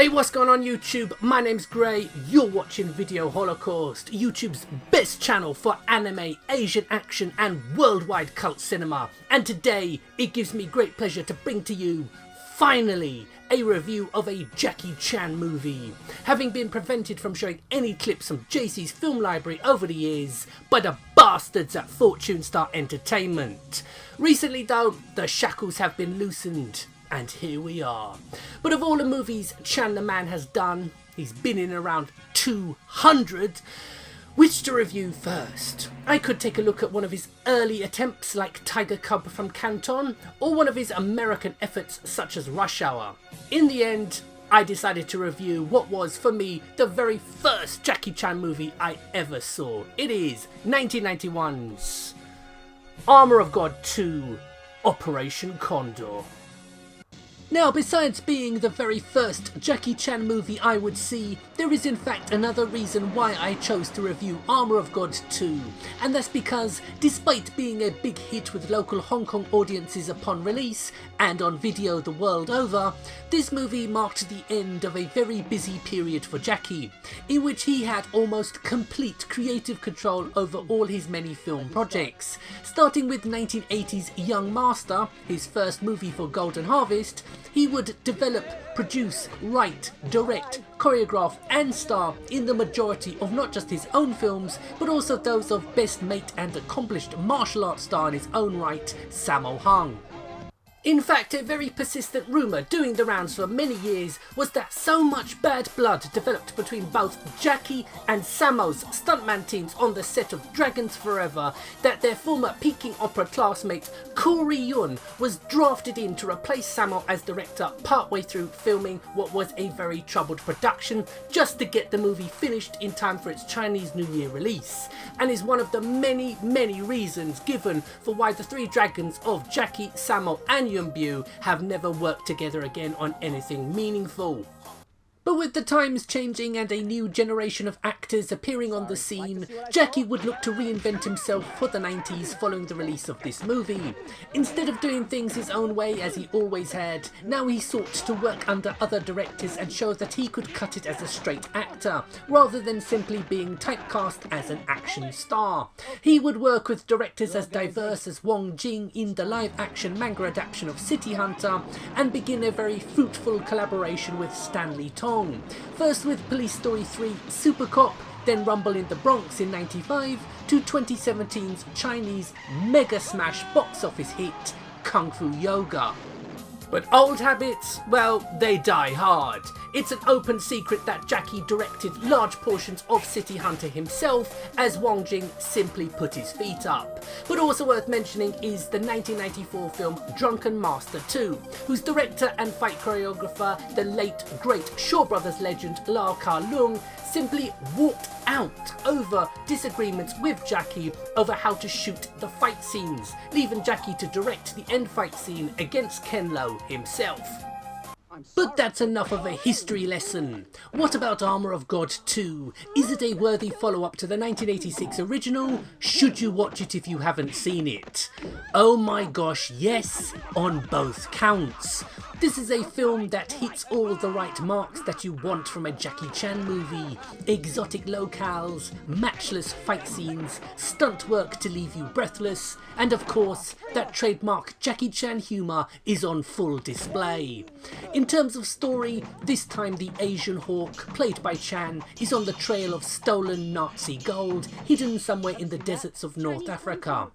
Hey, what's going on YouTube? My name's Gray, you're watching Video Holocaust, YouTube's best channel for anime, Asian action and worldwide cult cinema. And today, it gives me great pleasure to bring to you, finally, a review of a Jackie Chan movie. Having been prevented from showing any clips from JC's film library over the years by the bastards at Fortune Star Entertainment. Recently though, the shackles have been loosened. And here we are. But of all the movies Chan the man has done, he's been in around 200, which to review first? I could take a look at one of his early attempts like Tiger Cub from Canton, or one of his American efforts such as Rush Hour. In the end, I decided to review what was, for me, the very first Jackie Chan movie I ever saw. It is 1991's Armour of God 2, Operation Condor. Now, besides being the very first Jackie Chan movie I would see, there is in fact another reason why I chose to review Armour of God 2, and that's because, despite being a big hit with local Hong Kong audiences upon release, and on video the world over, this movie marked the end of a very busy period for Jackie, in which he had almost complete creative control over all his many film projects. Starting with 1980's Young Master, his first movie for Golden Harvest, he would develop, produce, write, direct, choreograph and star in the majority of not just his own films, but also those of best mate and accomplished martial arts star in his own right, Sammo Hung. In fact, a very persistent rumour doing the rounds for many years was that so much bad blood developed between both Jackie and Sammo's stuntman teams on the set of Dragons Forever that their former Peking Opera classmate Corey Yun was drafted in to replace Sammo as director partway through filming what was a very troubled production, just to get the movie finished in time for its Chinese New Year release, and is one of the many reasons given for why the three dragons of Jackie, Sammo and Yun have never worked together again on anything meaningful. But with the times changing and a new generation of actors appearing on the scene, Jackie would look to reinvent himself for the 90s following the release of this movie. Instead of doing things his own way as he always had, now he sought to work under other directors and show that he could cut it as a straight actor, rather than simply being typecast as an action star. He would work with directors as diverse as Wong Jing in the live-action manga adaptation of City Hunter, and begin a very fruitful collaboration with Stanley Tong. First with Police Story 3 Super Cop, then Rumble in the Bronx in '95, to 2017's Chinese mega smash box office hit Kung Fu Yoga. But old habits, well, they die hard. It's an open secret that Jackie directed large portions of City Hunter himself, as Wong Jing simply put his feet up. But also worth mentioning is the 1994 film Drunken Master 2, whose director and fight choreographer, the late great Shaw Brothers legend Lau Kar-leung, simply walked out over disagreements with Jackie over how to shoot the fight scenes, leaving Jackie to direct the end fight scene against Ken Lo himself. But that's enough of a history lesson. What about Armour of God 2? Is it a worthy follow-up to the 1986 original? Should you watch it if you haven't seen it? Oh my gosh, yes, on both counts. This is a film that hits all the right marks that you want from a Jackie Chan movie. Exotic locales, matchless fight scenes, stunt work to leave you breathless, and of course, that trademark Jackie Chan humour is on full display. In terms of story, this time the Asian hawk, played by Chan, is on the trail of stolen Nazi gold, hidden somewhere in the deserts of North Africa.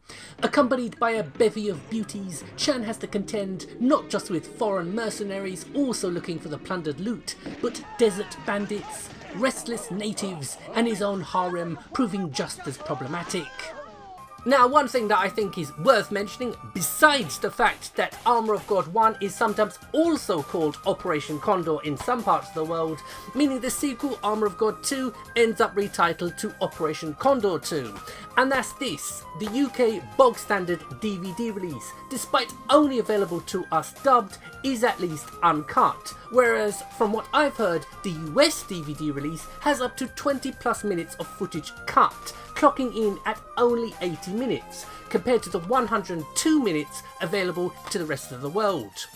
Accompanied by a bevy of beauties, Chan has to contend not just with foreign mercenaries also looking for the plundered loot, but desert bandits, restless natives, and his own harem proving just as problematic. Now, one thing that I think is worth mentioning, besides the fact that Armour of God 1 is sometimes also called Operation Condor in some parts of the world, meaning the sequel Armour of God 2 ends up retitled to Operation Condor 2. And that's this, the UK bog standard DVD release, despite only available to us dubbed, is at least uncut. Whereas, from what I've heard, the US DVD release has up to 20 plus minutes of footage cut, clocking in at only 80 minutes, compared to the 102 minutes available to the rest of the world.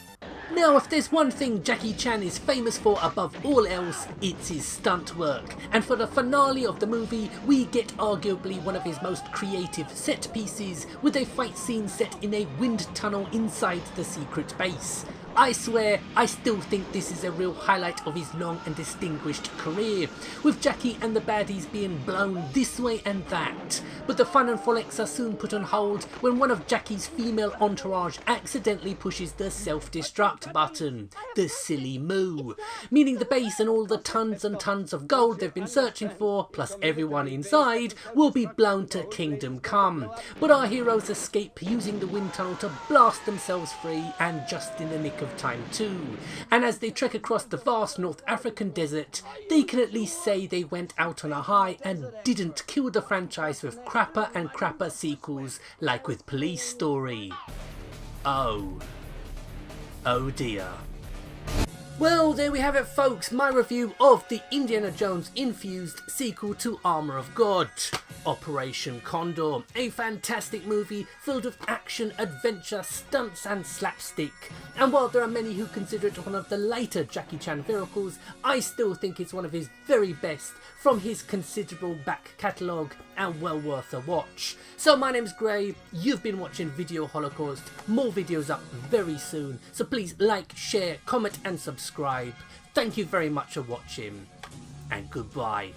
Now, if there's one thing Jackie Chan is famous for above all else, it's his stunt work. And for the finale of the movie, we get arguably one of his most creative set pieces, with a fight scene set in a wind tunnel inside the secret base. I swear, I still think this is a real highlight of his long and distinguished career, with Jackie and the baddies being blown this way and that. But the fun and frolics are soon put on hold when one of Jackie's female entourage accidentally pushes the self-destruct button, the silly moo, meaning the base and all the tons and tons of gold they've been searching for, plus everyone inside, will be blown to kingdom come. But our heroes escape using the wind tunnel to blast themselves free, and just in the nick of time too. And as they trek across the vast North African desert, they can at least say they went out on a high and didn't kill the franchise with crapper and crapper sequels like with Police Story. Oh dear. Well, there we have it folks, my review of the Indiana Jones infused sequel to Armour of God, Operation Condor, a fantastic movie filled with action, adventure, stunts and slapstick. And while there are many who consider it one of the lighter Jackie Chan vehicles, I still think it's one of his very best from his considerable back catalogue, and well worth a watch. So my name's Gray, you've been watching Video Holocaust, more videos up very soon, so please like, share, comment and subscribe. Thank you very much for watching, and goodbye.